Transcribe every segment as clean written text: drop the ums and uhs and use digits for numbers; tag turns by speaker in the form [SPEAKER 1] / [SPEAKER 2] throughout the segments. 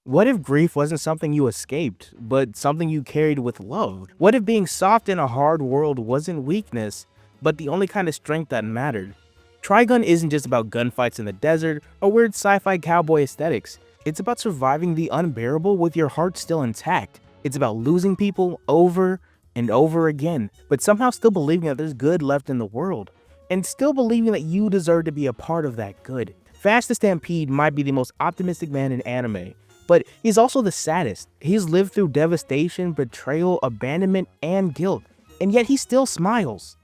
[SPEAKER 1] What if grief wasn't something you escaped, but something you carried with love? What if being soft in a hard world wasn't weakness, but the only kind of strength that mattered? Trigun isn't just about gunfights in the desert or weird sci-fi cowboy aesthetics. It's about surviving the unbearable with your heart still intact. It's about losing people over and over again, but somehow still believing that there's good left in the world, and still believing that you deserve to be a part of that good. Vash the Stampede might be the most optimistic man in anime, but he's also the saddest. He's lived through devastation, betrayal, abandonment, and guilt, and yet he still smiles.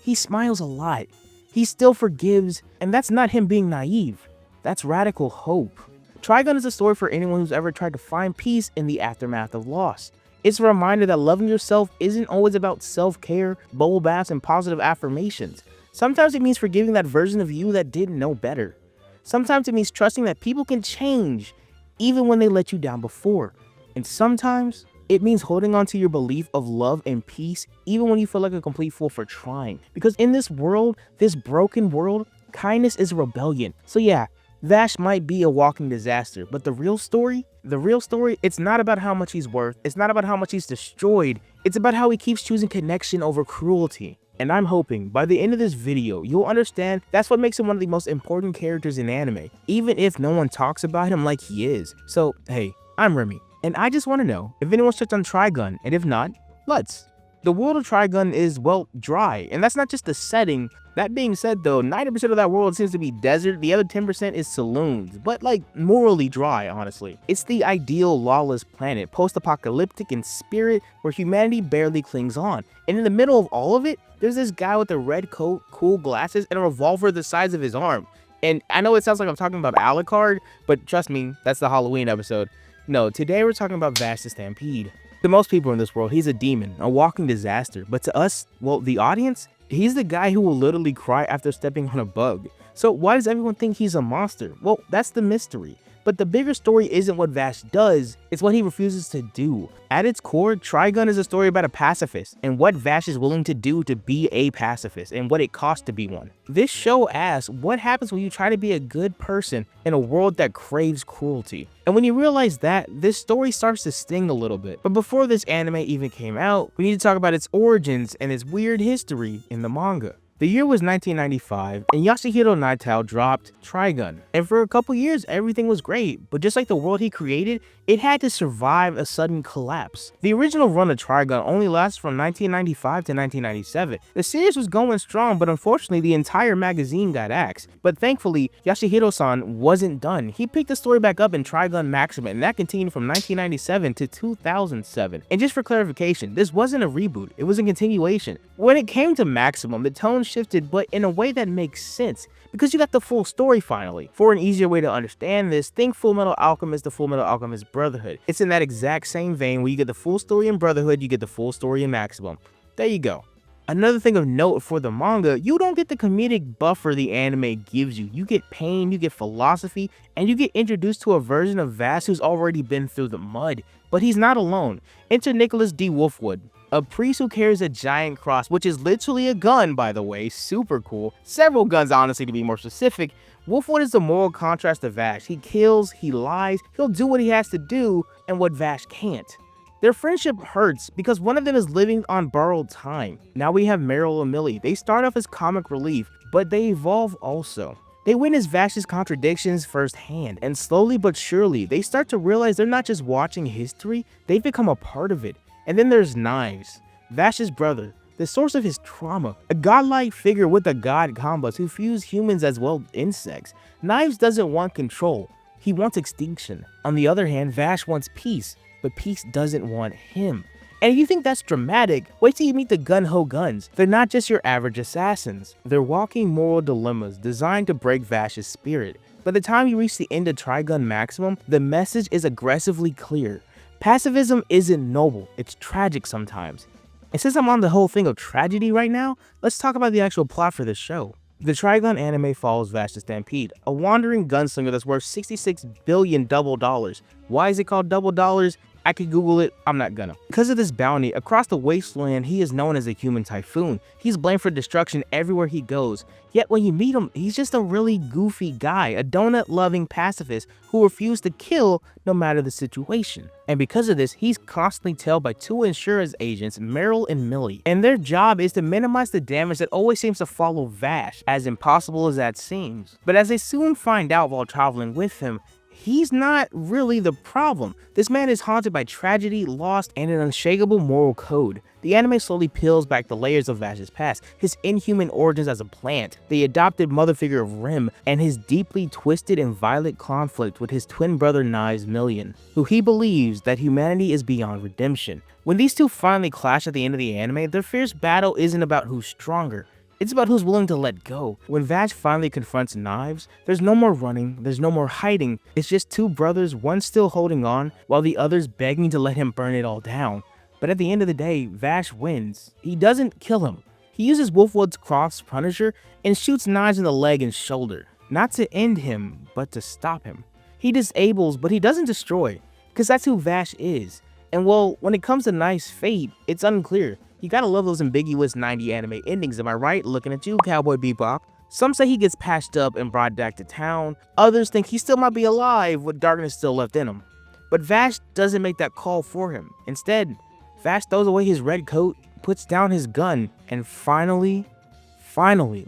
[SPEAKER 1] He smiles a lot. He still forgives, and that's not him being naive. That's radical hope. Trigun is a story for anyone who's ever tried to find peace in the aftermath of loss. It's a reminder that loving yourself isn't always about self-care, bubble baths, and positive affirmations. Sometimes it means forgiving that version of you that didn't know better. Sometimes it means trusting that people can change, even when they let you down before. And sometimes it means holding on to your belief of love and peace even when you feel like a complete fool for trying. Because in this world, this broken world, kindness is rebellion. So yeah, Vash might be a walking disaster, but the real story, it's not about how much he's worth, it's not about how much he's destroyed, it's about how he keeps choosing connection over cruelty. And I'm hoping by the end of this video, you'll understand that's what makes him one of the most important characters in anime, even if no one talks about him like he is. So hey, I'm Remy, and I just want to know if anyone's touched on Trigun, and if not, let's. The world of Trigun is, well, dry, and that's not just the setting. That being said though, 90% of that world seems to be desert, the other 10% is saloons, but like morally dry, honestly. It's the ideal lawless planet, post-apocalyptic in spirit, where humanity barely clings on. And in the middle of all of it, there's this guy with a red coat, cool glasses, and a revolver the size of his arm. And I know it sounds like I'm talking about Alucard, but trust me, that's the Halloween episode. No, today we're talking about Vash the Stampede. To most people in this world, he's a demon, a walking disaster, but to us, well, the audience, he's the guy who will literally cry after stepping on a bug. So why does everyone think he's a monster? Well, that's the mystery. But the bigger story isn't what Vash does, it's what he refuses to do. At its core, Trigun is a story about a pacifist, and what Vash is willing to do to be a pacifist, and what it costs to be one. This show asks, what happens when you try to be a good person in a world that craves cruelty? And when you realize that, this story starts to sting a little bit. But before this anime even came out, we need to talk about its origins and its weird history in the manga. The year was 1995, and Yasuhiro Naitao dropped Trigun. And for a couple years, everything was great, but just like the world he created, it had to survive a sudden collapse. The original run of Trigun only lasted from 1995 to 1997. The series was going strong, but unfortunately, the entire magazine got axed. But thankfully, Yasuhiro-san wasn't done. He picked the story back up in Trigun Maximum, and that continued from 1997 to 2007. And just for clarification, this wasn't a reboot, it was a continuation. When it came to Maximum, the tone shifted, but in a way that makes sense, because you got the full story finally. For an easier way to understand this, think Full Metal Alchemist to Full Metal Alchemist Brotherhood. It's in that exact same vein where you get the full story in Brotherhood, you get the full story in Maximum. There you go. Another thing of note for the manga, you don't get the comedic buffer the anime gives you. You get pain, you get philosophy, and you get introduced to a version of Vash who's already been through the mud. But he's not alone. Enter Nicholas D. Wolfwood, a priest who carries a giant cross, which is literally a gun, by the way, super cool. Several guns, honestly, to be more specific. Wolfwood is the moral contrast to Vash. He kills, he lies, he'll do what he has to do, and what Vash can't. Their friendship hurts because one of them is living on borrowed time. Now we have Meryl and Millie. They start off as comic relief, but they evolve also. They witness Vash's contradictions firsthand, and slowly but surely, they start to realize they're not just watching history, they've become a part of it. And then there's Knives, Vash's brother, the source of his trauma, a godlike figure with a god combos who views humans as, well, insects. Knives doesn't want control, he wants extinction. On the other hand, Vash wants peace, but peace doesn't want him. And if you think that's dramatic, wait till you meet the gun-ho guns. They're not just your average assassins. They're walking moral dilemmas designed to break Vash's spirit. By the time you reach the end of Trigun Maximum, the message is aggressively clear. Pacifism isn't noble, it's tragic sometimes. And since I'm on the whole thing of tragedy right now, let's talk about the actual plot for this show. The Trigun anime follows Vash the Stampede, a wandering gunslinger that's worth $66 billion double dollars. Why is it called double dollars? I could Google it, I'm not gonna. Because of this bounty, across the wasteland, he is known as a human typhoon. He's blamed for destruction everywhere he goes. Yet when you meet him, he's just a really goofy guy, a donut-loving pacifist who refused to kill no matter the situation. And because of this, he's constantly tailed by two insurance agents, Meryl and Millie. And their job is to minimize the damage that always seems to follow Vash, as impossible as that seems. But as they soon find out while traveling with him, he's not really the problem. This man is haunted by tragedy, loss, and an unshakable moral code. The anime slowly peels back the layers of Vash's past, his inhuman origins as a plant, the adopted mother figure of Rim, and his deeply twisted and violent conflict with his twin brother Knives Million, who he believes that humanity is beyond redemption. When these two finally clash at the end of the anime, their fierce battle isn't about who's stronger. It's about who's willing to let go. When Vash finally confronts Knives, there's no more running, there's no more hiding. It's just two brothers, one still holding on, while the other's begging to let him burn it all down. But at the end of the day, Vash wins. He doesn't kill him. He uses Wolfwood's Croft's Punisher and shoots Knives in the leg and shoulder. Not to end him, but to stop him. He disables, but he doesn't destroy, because that's who Vash is. And well, when it comes to Knife's fate, it's unclear. You gotta love those ambiguous 90 anime endings, am I right? Looking at you, Cowboy Bebop. Some say he gets patched up and brought back to town. Others think he still might be alive with darkness still left in him. But Vash doesn't make that call for him. Instead, Vash throws away his red coat, puts down his gun, and finally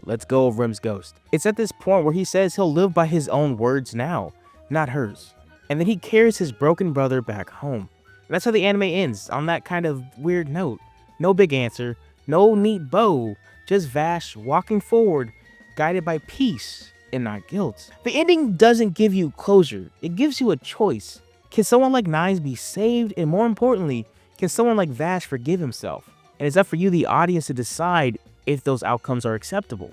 [SPEAKER 1] lets go of Rim's ghost. It's at this point where he says he'll live by his own words now, not hers. And then he carries his broken brother back home. And that's how the anime ends, on that kind of weird note. No big answer, no neat bow, just Vash walking forward, guided by peace and not guilt. The ending doesn't give you closure, it gives you a choice. Can someone like Knives be saved? And more importantly, can someone like Vash forgive himself? And it's up for you, the audience, to decide if those outcomes are acceptable.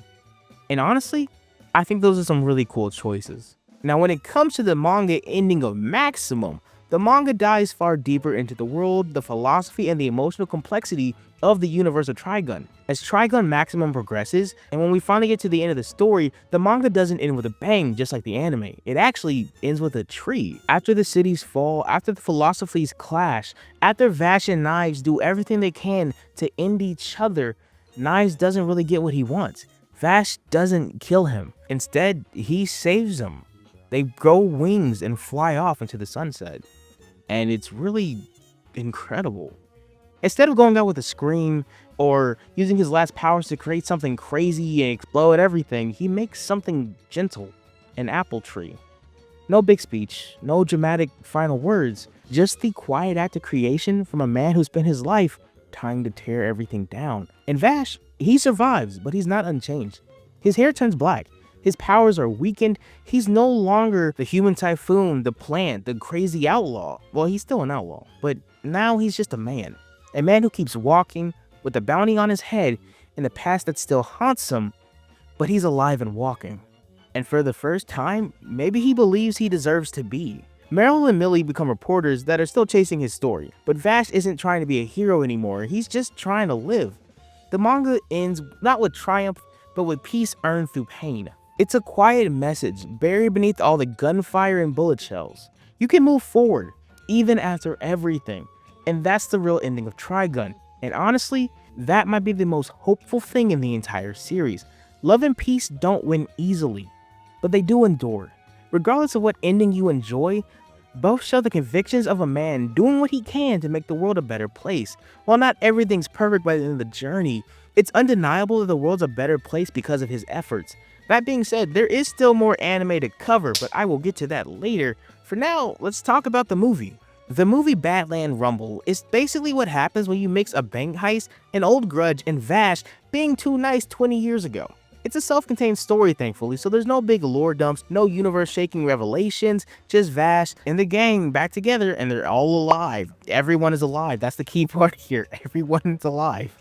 [SPEAKER 1] And honestly, I think those are some really cool choices. Now, when it comes to the manga ending of Maximum, the manga dives far deeper into the world, the philosophy, and the emotional complexity of the universe of Trigun. As Trigun Maximum progresses, and when we finally get to the end of the story, the manga doesn't end with a bang just like the anime. It actually ends with a tree. After the cities fall, after the philosophies clash, after Vash and Knives do everything they can to end each other, Knives doesn't really get what he wants. Vash doesn't kill him. Instead, he saves him. They grow wings and fly off into the sunset. And it's really incredible. Instead of going out with a scream or using his last powers to create something crazy and explode everything, he makes something gentle, an apple tree. No big speech, no dramatic final words, just the quiet act of creation from a man who spent his life trying to tear everything down. And Vash, he survives, but he's not unchanged. His hair turns black. His powers are weakened. He's no longer the human typhoon, the plant, the crazy outlaw. Well, he's still an outlaw, but now he's just a man. A man who keeps walking with a bounty on his head and the past that still haunts him, but he's alive and walking. And for the first time, maybe he believes he deserves to be. Meryl and Millie become reporters that are still chasing his story, but Vash isn't trying to be a hero anymore. He's just trying to live. The manga ends not with triumph, but with peace earned through pain. It's a quiet message buried beneath all the gunfire and bullet shells. You can move forward, even after everything. And that's the real ending of Trigun. And honestly, that might be the most hopeful thing in the entire series. Love and peace don't win easily, but they do endure. Regardless of what ending you enjoy, both show the convictions of a man doing what he can to make the world a better place. While not everything's perfect by the end of the journey, it's undeniable that the world's a better place because of his efforts. That being said, there is still more anime to cover, but I will get to that later. For now, let's talk about the movie. The movie Badlands Rumble is basically what happens when you mix a bank heist, an old grudge, and Vash being too nice 20 years ago. It's a self-contained story, thankfully, so there's no big lore dumps, no universe-shaking revelations, just Vash and the gang back together, and they're all alive. Everyone is alive. That's the key part here. Everyone's alive.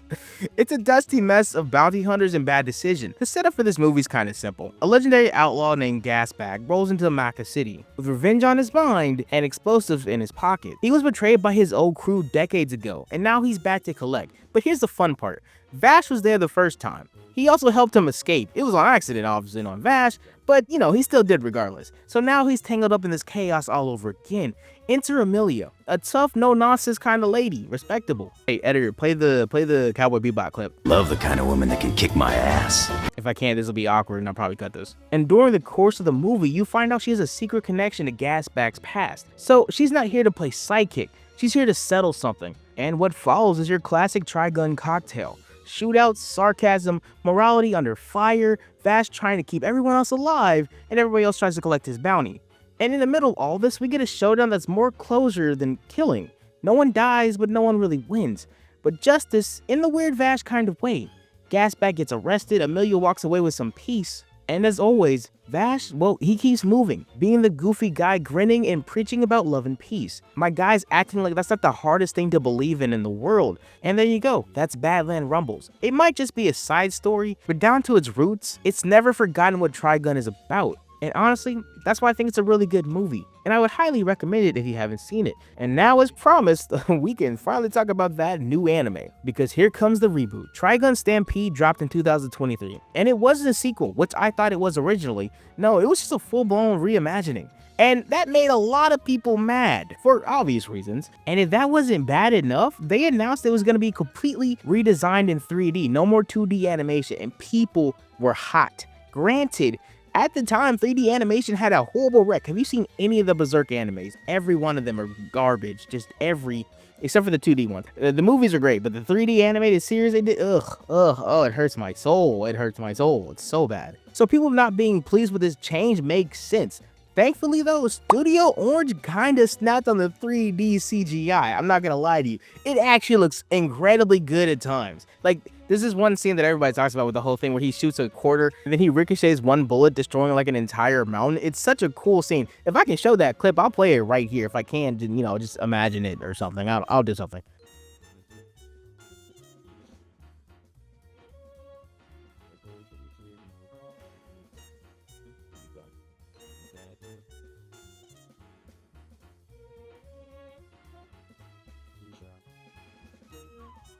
[SPEAKER 1] It's a dusty mess of bounty hunters and bad decisions. The setup for this movie is kind of simple. A legendary outlaw named Gasbag rolls into Manga City with revenge on his mind and explosives in his pocket. He was betrayed by his old crew decades ago, and now he's back to collect. But here's the fun part. Vash was there the first time. He also helped him escape. It was on accident, obviously, on Vash, but you know, he still did regardless. So now he's tangled up in this chaos all over again. Enter Amelia, a tough, no-nonsense kind of lady, respectable. Hey, editor, play the Cowboy Bebop clip.
[SPEAKER 2] Love the kind of woman that can kick my ass.
[SPEAKER 1] If I can't, this will be awkward and I'll probably cut this. And during the course of the movie, you find out she has a secret connection to Gasback's past. So she's not here to play sidekick, she's here to settle something. And what follows is your classic Trigun cocktail. Shootouts, sarcasm, morality under fire, Vash trying to keep everyone else alive, and everybody else tries to collect his bounty. And in the middle of all this, we get a showdown that's more closure than killing. No one dies, but no one really wins. But justice in the weird Vash kind of way. Gasback gets arrested, Amelia walks away with some peace. And as always, Vash, well, he keeps moving, being the goofy guy grinning and preaching about love and peace. My guy's acting like that's not the hardest thing to believe in the world. And there you go, that's Badlands Rumbles. It might just be a side story, but down to its roots, it's never forgotten what Trigun is about. And honestly, that's why I think it's a really good movie. And I would highly recommend it if you haven't seen it. And now, as promised, we can finally talk about that new anime. Because here comes the reboot. Trigun Stampede dropped in 2023. And it wasn't a sequel, which I thought it was originally. No, it was just a full-blown reimagining. And that made a lot of people mad, for obvious reasons. And if that wasn't bad enough, they announced it was going to be completely redesigned in 3D. No more 2D animation. And people were hot. Granted, at the time, 3D animation had a horrible wreck. Have you seen any of the Berserk animes? Every one of them are garbage. Just every, except for the 2D ones. The movies are great, but the 3D animated series they did, oh, it hurts my soul. It hurts my soul. It's so bad. So people not being pleased with this change makes sense. Thankfully though, Studio Orange kinda snapped on the 3D CGI. I'm not gonna lie to you. It actually looks incredibly good at times. Like, this is one scene that everybody talks about with the whole thing where he shoots a quarter and then he ricochets one bullet, destroying like an entire mountain. It's such a cool scene. If I can show that clip, I'll play it right here. If I can, you know, just imagine it or something. I'll do something.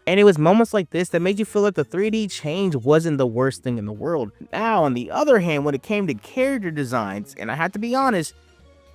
[SPEAKER 1] And it was moments like this that made you feel like the 3D change wasn't the worst thing in the world. Now, on the other hand, when it came to character designs, and I have to be honest,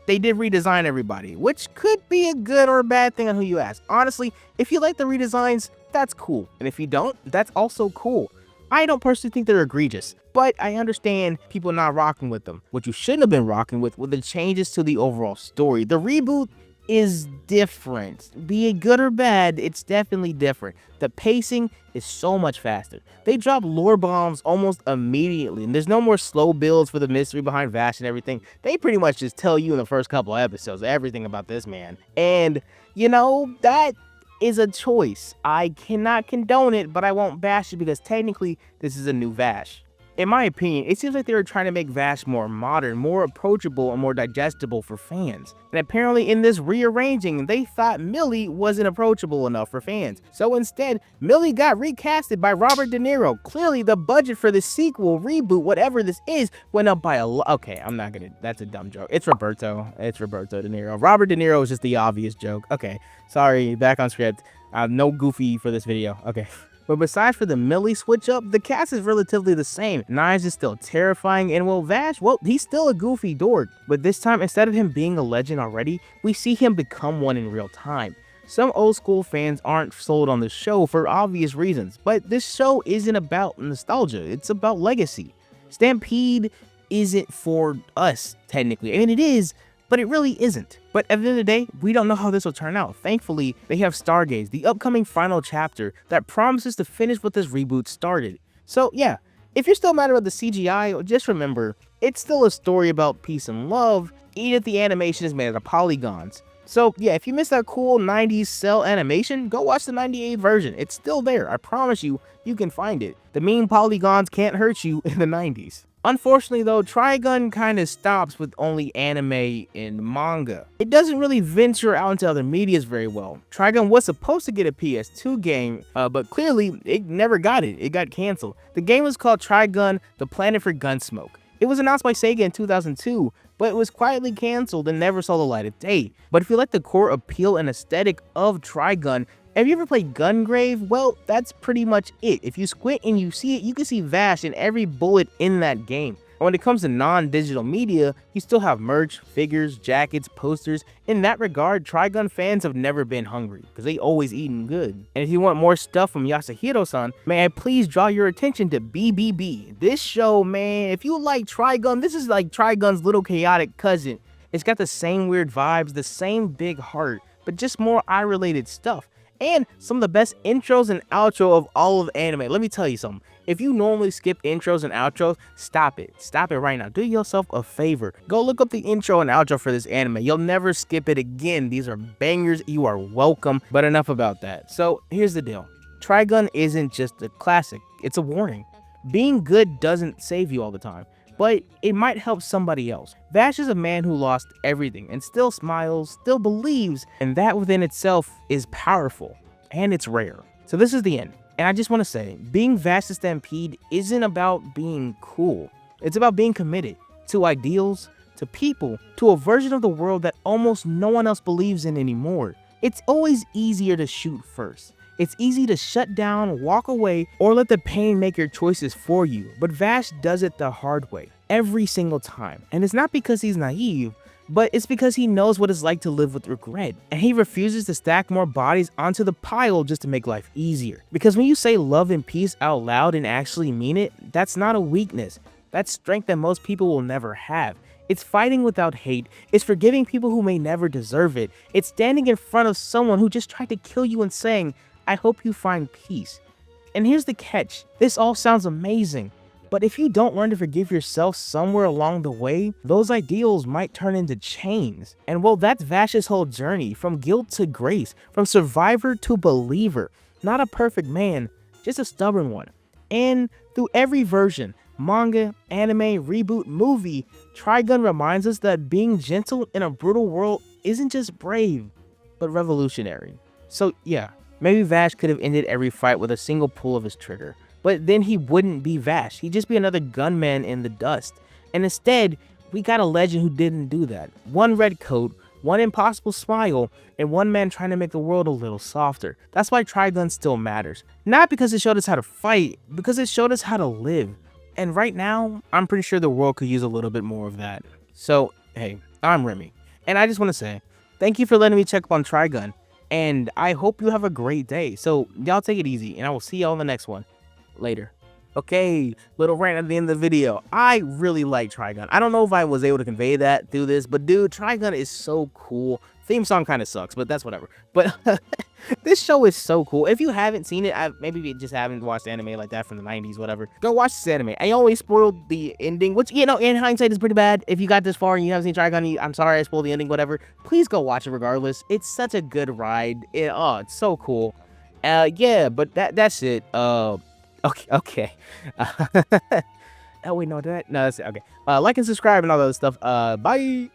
[SPEAKER 1] they did redesign everybody, which could be a good or a bad thing on who you ask. Honestly, if you like the redesigns, that's cool. And if you don't, that's also cool. I don't personally think they're egregious, but I understand people not rocking with them. What you shouldn't have been rocking with were the changes to the overall story. The reboot is different. Be it good or bad, it's definitely different. The pacing is so much faster. They drop lore bombs almost immediately, and there's no more slow builds for the mystery behind Vash and everything. They pretty much just tell you in the first couple of episodes everything about this man. And, you know, that is a choice. I cannot condone it, but I won't bash it because technically this is a new Vash. In my opinion, it seems like they were trying to make Vash more modern, more approachable, and more digestible for fans. And apparently in this rearranging, they thought Millie wasn't approachable enough for fans. So instead, Millie got recasted by Robert De Niro. Clearly, the budget for the sequel, reboot, whatever this is, went up by a lot. Okay, I'm not gonna, that's a dumb joke. It's Roberto De Niro. Robert De Niro is just the obvious joke. Okay, sorry, back on script. No goofy for this video. Okay. But besides for the Millie switch up, the cast is relatively the same. Knives is still terrifying, and well, Vash, well, he's still a goofy dork. But this time, instead of him being a legend already, we see him become one in real time. Some old school fans aren't sold on the show for obvious reasons, but this show isn't about nostalgia, it's about legacy. Stampede isn't for us, technically. I mean, it is, but it really isn't. But at the end of the day, we don't know how this will turn out. Thankfully, they have Stargaze, the upcoming final chapter that promises to finish what this reboot started. So yeah, if you're still mad about the CGI, just remember, it's still a story about peace and love, even if the animation is made out of polygons. So yeah, if you missed that cool 90s cell animation, go watch the 98 version. It's still there. I promise you, you can find it. The mean polygons can't hurt you in the 90s. Unfortunately though, Trigun kinda stops with only anime and manga. It doesn't really venture out into other medias very well. Trigun was supposed to get a PS2 game, but clearly it never got it. It got canceled. The game was called Trigun: The Planet for Gunsmoke. It was announced by Sega in 2002, but it was quietly canceled and never saw the light of day. But if you like the core appeal and aesthetic of Trigun, Have you ever played Gungrave? Well, that's pretty much it. If you squint and you see it, you can see Vash in every bullet in that game. And when it comes to non-digital media, you still have merch, figures, jackets, posters. In that regard, Trigun fans have never been hungry, because they always eating good. And if you want more stuff from Yasuhiro-san, may I please draw your attention to BBB. This show, man, if you like Trigun, this is like Trigun's little chaotic cousin. It's got the same weird vibes, the same big heart, but just more eye-related stuff. And some of the best intros and outro of all of anime. Let me tell you something. If you normally skip intros and outros, stop it. Stop it right now. Do yourself a favor. Go look up the intro and outro for this anime. You'll never skip it again. These are bangers. You are welcome. But enough about that. So here's the deal. Trigun isn't just a classic. It's a warning. Being good doesn't save you all the time, but it might help somebody else. Vash is a man who lost everything and still smiles, still believes, and that within itself is powerful, and it's rare. So this is the end, and I just want to say, being Vash the Stampede isn't about being cool. It's about being committed to ideals, to people, to a version of the world that almost no one else believes in anymore. It's always easier to shoot first. It's easy to shut down, walk away, or let the pain make your choices for you. But Vash does it the hard way, every single time. And it's not because he's naive, but it's because he knows what it's like to live with regret. And he refuses to stack more bodies onto the pile just to make life easier. Because when you say love and peace out loud and actually mean it, that's not a weakness. That's strength that most people will never have. It's fighting without hate. It's forgiving people who may never deserve it. It's standing in front of someone who just tried to kill you and saying, I hope you find peace. And here's the catch. This all sounds amazing, but if you don't learn to forgive yourself somewhere along the way, those ideals might turn into chains. And well, that's Vash's whole journey, from guilt to grace, from survivor to believer. Not a perfect man, just a stubborn one. And through every version, manga, anime, reboot, movie, Trigun reminds us that being gentle in a brutal world isn't just brave, but revolutionary. So yeah, maybe Vash could have ended every fight with a single pull of his trigger, but then he wouldn't be Vash. He'd just be another gunman in the dust. And instead, we got a legend who didn't do that. One red coat, one impossible smile, and one man trying to make the world a little softer. That's why Trigun still matters. Not because it showed us how to fight, because it showed us how to live. And right now, I'm pretty sure the world could use a little bit more of that. So, hey, I'm Remy, and I just want to say, thank you for letting me check up on Trigun. And I hope you have a great day. So y'all take it easy, and I will see y'all in the next one. Later. Okay, little rant at the end of the video. I really like Trigun. I don't know if I was able to convey that through this, but dude, Trigun is so cool. Theme song kind of sucks, but that's whatever. But this show is so cool. If you haven't seen it, maybe you just haven't watched anime like that from the 90s, whatever. Go watch this anime. I always spoiled the ending, which, you know, in hindsight is pretty bad. If you got this far and you haven't seen Trigun, I'm sorry I spoiled the ending, whatever. Please go watch it regardless. It's such a good ride. It's so cool. Yeah, but that's it. Okay. Oh wait, no, that's it. Okay. Like and subscribe and all that other stuff. Bye.